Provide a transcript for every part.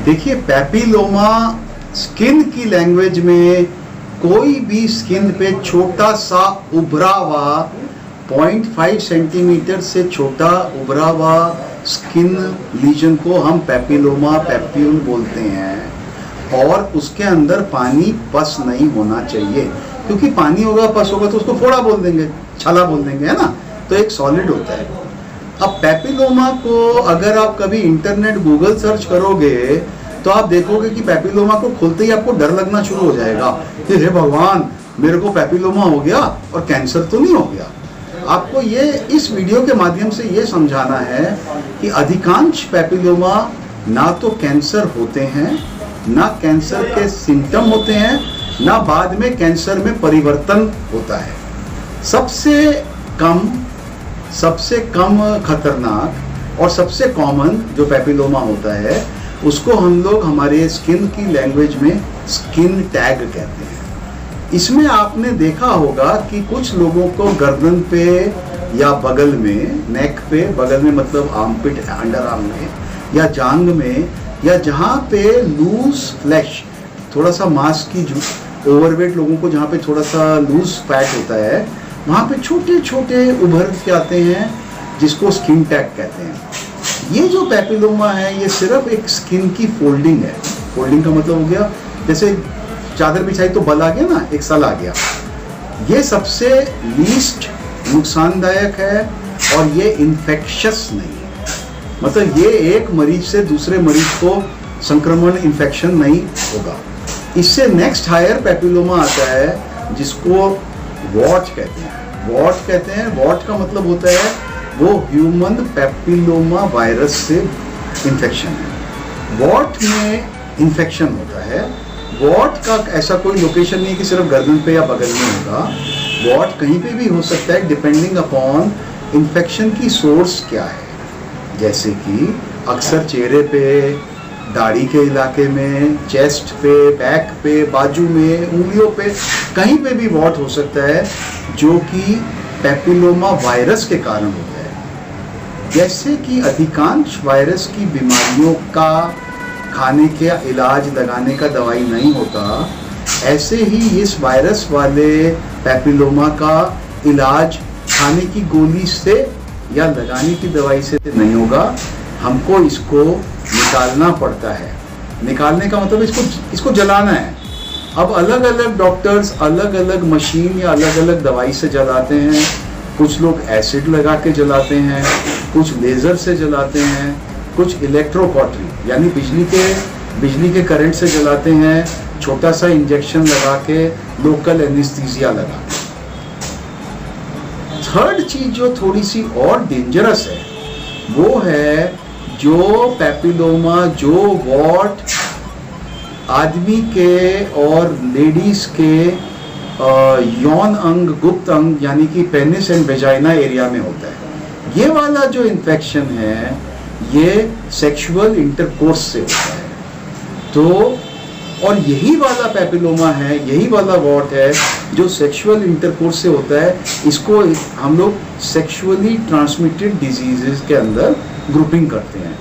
देखिए, papilloma skin की language में कोई भी स्किन पे छोटा सा उभरा हुआ 0.5 सेंटीमीटर से छोटा उभरा हुआ स्किन लीजन को हम पैपिलोमा पैप्यूल बोलते हैं। और उसके अंदर पानी पस नहीं होना चाहिए, क्योंकि पानी होगा, पस होगा तो उसको फोड़ा बोल देंगे, छाला बोल देंगे, है ना। तो एक सॉलिड होता है। अब पैपिलोमा को अगर आप कभी इंटरनेट गूगल सर्च करोगे तो आप देखोगे कि पैपिलोमा को खोलते ही आपको डर लगना शुरू हो जाएगा कि हे भगवान, मेरे को पैपिलोमा हो गया और कैंसर तो नहीं हो गया। आपको ये इस वीडियो के माध्यम से ये समझाना है कि अधिकांश पैपिलोमा ना तो कैंसर होते हैं, ना कैंसर के सिम्टम होते हैं, ना बाद में कैंसर में परिवर्तन होता है। सबसे कम खतरनाक और सबसे कॉमन जो पैपिलोमा होता है उसको हम लोग हमारे स्किन की लैंग्वेज में स्किन टैग कहते हैं। इसमें आपने देखा होगा कि कुछ लोगों को गर्दन पे या बगल में, नेक पे, बगल में मतलब आर्मपिट, अंडर आर्म में या जांग में, या जहाँ पे लूज फ्लैश, थोड़ा सा मांस की, ओवरवेट लोगों को जहाँ पे थोड़ा सा लूज फैट होता है, वहाँ पे छोटे छोटे उभर के आते हैं जिसको स्किन टैग कहते हैं। ये जो पैपिलोमा है ये सिर्फ एक स्किन की फोल्डिंग है। फोल्डिंग का मतलब हो गया जैसे चादर बिछाई तो बल आ गया ना, एक साल आ गया। ये सबसे लीस्ट नुकसानदायक है और ये इन्फेक्शस नहीं है, मतलब ये एक मरीज से दूसरे मरीज को संक्रमण, इन्फेक्शन नहीं होगा। इससे नेक्स्ट हायर पैपिलोमा आता है जिसको वॉट कहते हैं। वॉट का मतलब होता है वो ह्यूमन पैपिलोमा वायरस से इन्फेक्शन है। वॉट में इन्फेक्शन होता है। वॉट का ऐसा कोई लोकेशन नहीं है कि सिर्फ गर्दन पे या बगल में होगा। वॉट कहीं पे भी हो सकता है डिपेंडिंग अपॉन इन्फेक्शन की सोर्स क्या है। जैसे कि अक्सर चेहरे पे, दाढ़ी के इलाके में, चेस्ट पे, बैक पे, बाजू में, उंगलियों पे, कहीं पे भी वॉट हो सकता है जो कि पैपिलोमा वायरस के कारण होता है। जैसे कि अधिकांश वायरस की बीमारियों का खाने के इलाज, लगाने का दवाई नहीं होता, ऐसे ही इस वायरस वाले पैपिलोमा का इलाज खाने की गोली से या लगाने की दवाई से नहीं होगा। हमको इसको निकालना पड़ता है। निकालने का मतलब इसको जलाना है। अब अलग अलग डॉक्टर्स अलग अलग मशीन या अलग अलग दवाई से जलाते हैं। कुछ लोग एसिड लगा के जलाते हैं, कुछ लेज़र से जलाते हैं, कुछ इलेक्ट्रोकॉटरी यानी बिजली के करंट से जलाते हैं, छोटा सा इंजेक्शन लगा के, लोकल एनेस्थीसिया लगा के। थर्ड चीज जो थोड़ी सी और डेंजरस है वो है जो पैपिलोमा, जो वॉट आदमी के और लेडीज के यौन अंग, गुप्त अंग यानी कि पेनिस एंड वेजाइना एरिया में होता है। ये वाला जो इन्फेक्शन है ये सेक्सुअल इंटरकोर्स से होता है। तो और यही वाला पैपिलोमा है, यही वाला वॉट है जो सेक्सुअल इंटरकोर्स से होता है। इसको हम लोग सेक्सुअली ट्रांसमिटेड डिजीजेस के अंदर ग्रुपिंग करते हैं।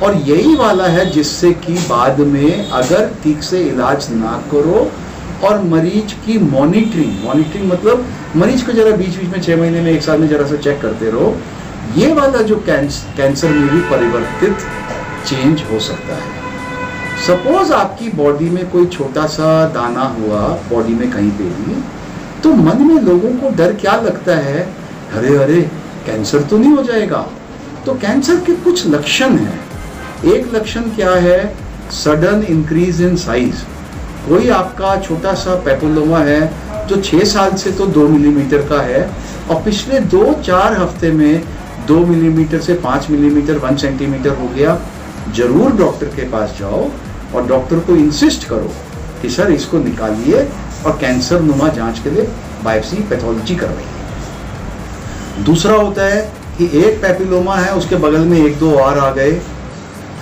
और यही वाला है जिससे कि बाद में अगर ठीक से इलाज ना करो और मरीज की मॉनिटरिंग मतलब मरीज को जरा बीच बीच में 6 महीने में, 1 साल में जरा सा चेक करते रहो, ये वाला जो कैंसर में भी परिवर्तित चेंज हो सकता है। सपोज आपकी बॉडी में कोई छोटा सा दाना हुआ, बॉडी में कहीं पे भी, तो मन में लोगों को डर क्या लगता है, अरे कैंसर तो नहीं हो जाएगा। तो कैंसर के कुछ लक्षण हैं। एक लक्षण क्या है, सडन इंक्रीज इन साइज। कोई आपका छोटा सा पैपिलोमा है जो 6 साल से तो 2 मिलीमीटर का है और पिछले 2-4 हफ्ते में 2 मिलीमीटर से 5 मिलीमीटर, 1 सेंटीमीटर हो गया, जरूर डॉक्टर के पास जाओ और डॉक्टर को इंसिस्ट करो कि सर इसको निकालिए और कैंसर नुमा जांच के लिए बायोप्सी, पैथोलॉजी करवाइए। दूसरा होता है कि एक पैपिलोमा है, उसके बगल में 1-2 और आ गए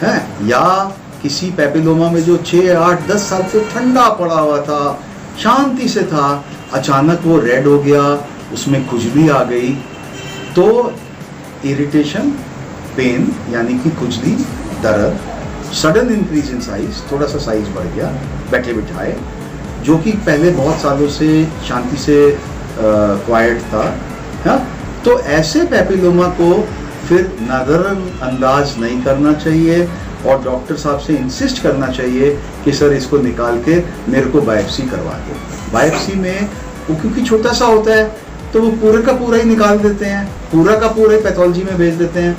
हैं, या किसी पैपिलोमा में जो 6-8-10 साल से ठंडा पड़ा हुआ था, शांति से था, अचानक वो रेड हो गया, उसमें खुजली आ गई। तो इरिटेशन, पेन यानी कि खुजली, दर्द, सडन इंक्रीज इन साइज, थोड़ा सा साइज बढ़ गया बैठे बिठाए, जो कि पहले बहुत सालों से शांति से क्वाइट था, हाँ? तो ऐसे पैपिलोमा को फिर नज़रअंदाज नहीं करना चाहिए और डॉक्टर साहब से इंसिस्ट करना चाहिए कि सर इसको निकाल के मेरे को बायोप्सी करवा दो। बायोप्सी में वो क्योंकि छोटा सा होता है तो वो पूरे का पूरा ही निकाल देते हैं, पूरा का पूरा ही पैथोलॉजी में भेज देते हैं।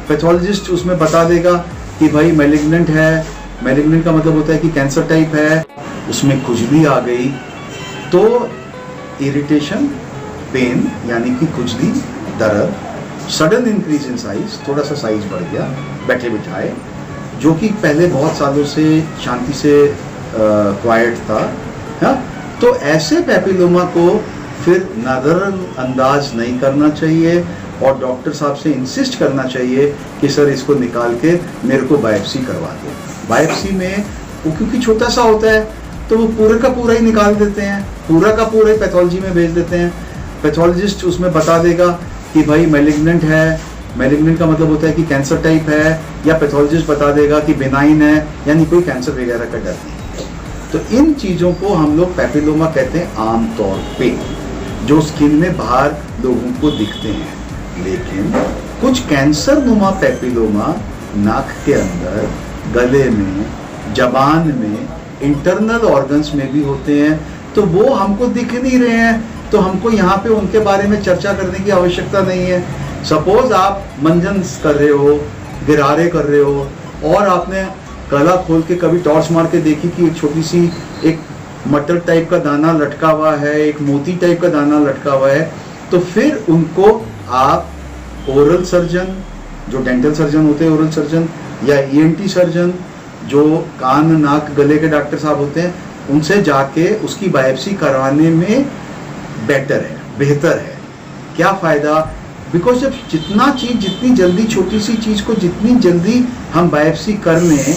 पैथोलॉजिस्ट उसमें बता देगा कि भाई मैलिग्नेंट है, मैलिग्नेंट का मतलब होता है कि कैंसर टाइप है, उसमें खुजली आ गई तो इरिटेशन, पेन यानी कि खुजली, दर्द, सडन इंक्रीज इन साइज, थोड़ा सा साइज बढ़ गया बैठे बिठाए, जो कि पहले बहुत सालों से शांति से क्वाइट था, हाँ? तो ऐसे पैपिलोमा को फिर नज़रअंदाज नहीं करना चाहिए और डॉक्टर साहब से इंसिस्ट करना चाहिए कि सर इसको निकाल के मेरे को बायोप्सी करवा दो। बायोप्सी में वो क्योंकि छोटा सा होता है तो वो पूरे का पूरा ही निकाल देते हैं, पूरा का पूरा ही पैथोलॉजी में भेज देते हैं। पैथोलॉजिस्ट उसमें बता देगा कि भाई मैलिग्नेंट है, मैलिग्नेंट का मतलब होता है कि कैंसर टाइप है, या पैथोलॉजिस्ट बता देगा कि बेनाइन है यानी कोई कैंसर वगैरह का डर नहीं। तो इन चीज़ों को हम लोग पैपिलोमा कहते हैं आमतौर पे, जो स्किन में बाहर लोगों को दिखते हैं। लेकिन कुछ कैंसर नुमा पैपिलोमा नाक के अंदर, गले में, जबान में, इंटरनल ऑर्गन्स में भी होते हैं, तो वो हमको दिख नहीं रहे हैं, तो हमको यहाँ पे उनके बारे में चर्चा करने की आवश्यकता नहीं है। सपोज आप मंजन कर रहे हो, गिरारे कर रहे हो और आपने गला खोल के कभी टॉर्च मार के देखी कि एक छोटी सी एक मटर टाइप का दाना लटका हुआ है, एक मोती टाइप का दाना लटका हुआ है, तो फिर उनको आप ओरल सर्जन, जो डेंटल सर्जन होते हैं ओरल सर्जन, या ईएनटी सर्जन जो कान नाक गले के डॉक्टर साहब होते हैं, उनसे जाके उसकी बायोप्सी करवाने में बेटर है, बेहतर है। क्या फ़ायदा? बिकॉज जब जितनी जल्दी छोटी सी चीज़ को जितनी जल्दी हम बायोप्सी कर लें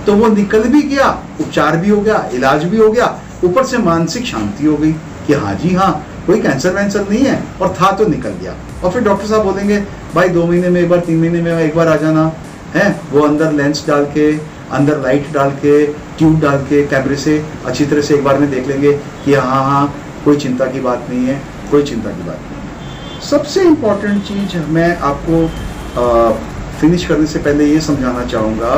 तो वो निकल भी गया, उपचार भी हो गया, इलाज भी हो गया, ऊपर से मानसिक शांति हो गई कि हाँ जी हाँ कोई कैंसर वैंसर नहीं है, और था तो निकल गया। और फिर डॉक्टर साहब बोलेंगे भाई 2 महीने में एक बार, 3 महीने में एक बार आ जाना है, वो अंदर लेंस डाल के, अंदर लाइट डाल के, ट्यूब डाल के, कैमरे से अच्छी तरह से एक बार में देख लेंगे कि हाँ हाँ कोई चिंता की बात नहीं है, कोई चिंता की बात नहीं है। सबसे इम्पॉर्टेंट चीज़ मैं आपको फिनिश करने से पहले ये समझाना चाहूँगा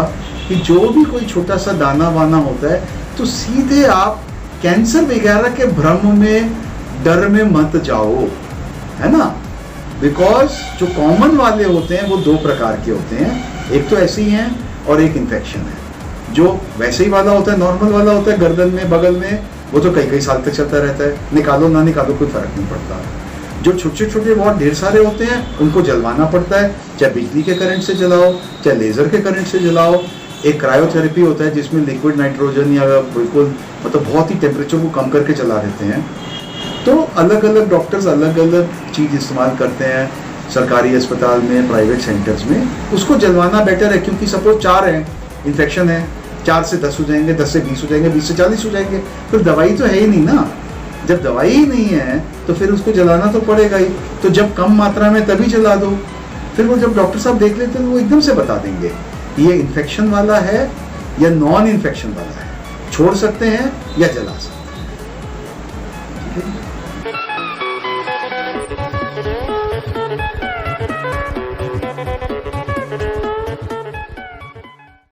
कि जो भी कोई छोटा सा दाना वाना होता है तो सीधे आप कैंसर वगैरह के भ्रम में, डर में मत जाओ, है ना। बिकॉज जो कॉमन वाले होते हैं वो 2 प्रकार के होते हैं, एक तो ऐसे ही हैं और एक इन्फेक्शन है। जो वैसे ही वाला होता है, नॉर्मल वाला होता है गर्दन में, बगल में, वो तो कई साल तक चलता रहता है, निकालो ना निकालो कोई फर्क नहीं पड़ता। जो छोटे छोटे बहुत ढेर सारे होते हैं उनको जलवाना पड़ता है, चाहे बिजली के करंट से जलाओ, चाहे लेज़र के करंट से जलाओ। एक क्रायोथेरेपी होता है जिसमें लिक्विड नाइट्रोजन या बिल्कुल मतलब बहुत ही टेम्परेचर को कम करके चला देते हैं। तो अलग अलग डॉक्टर्स अलग अलग चीज़ इस्तेमाल करते हैं सरकारी अस्पताल में, प्राइवेट सेंटर्स में। उसको जलवाना बेटर है, क्योंकि सपोज 4 हैं, इन्फेक्शन है, 4 से 10 हो जाएंगे, 10 से 20 हो जाएंगे, 20 से 40 हो जाएंगे, फिर दवाई तो है ही नहीं ना। जब दवाई ही नहीं है तो फिर उसको जलाना तो पड़ेगा ही। तो जब कम मात्रा में तभी जला दो, फिर वो जब डॉक्टर साहब देख लेते हैं तो वो एकदम से बता देंगे ये इन्फेक्शन वाला है या नॉन इन्फेक्शन वाला है, छोड़ सकते हैं या जला सकते हैं। ठीक है।